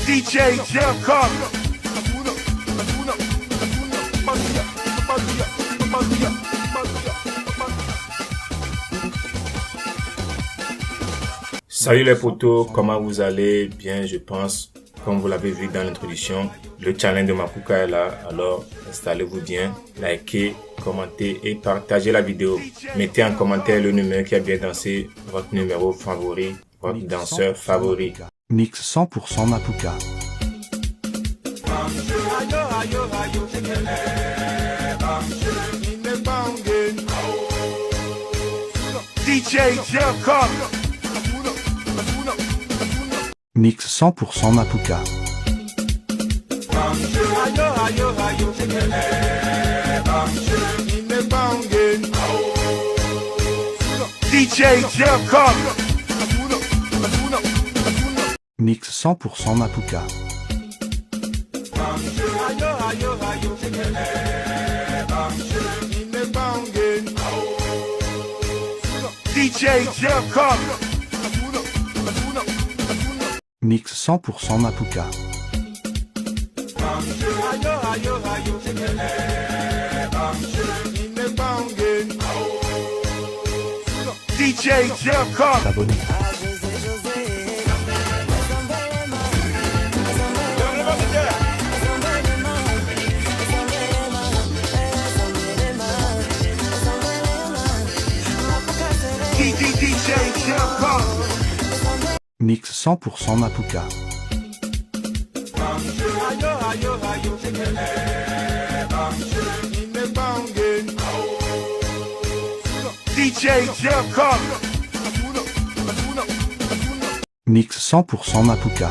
DJ Jacob. Salut les potos, comment vous allez? Bien, je pense, comme vous l'avez vu dans l'introduction, le challenge de Mapuka est là, alors installez-vous bien, likez, commentez et partagez la vidéo. Mettez en commentaire le numéro qui a bien dansé, votre numéro favori, votre danseur favori. Mix 100% Mapuka. DJ Jacob. Mix 100% Mapuka. DJ Jacob. Mix 100% Mapuka. DJ Jacob. Mix 100% Mapuka. DJ Jacob. Abonné. DJ Jacob. Mix 100% Mapuka. DJ Jacob. Mix 100% Mapuka.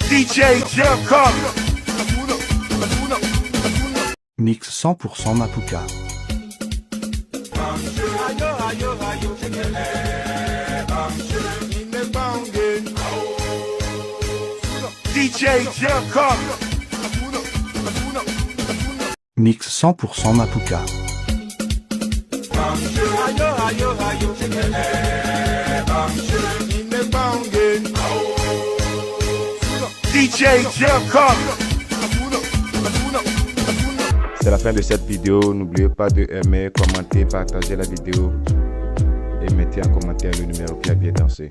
DJ Jacob. Mix 100% Mapuka. DJ Jacob. Mix 100% Mapuka. DJ Jacob. C'est la fin de cette vidéo. N'oubliez pas de aimer, commenter, partager la vidéo et mettez en commentaire le numéro qui a bien dansé.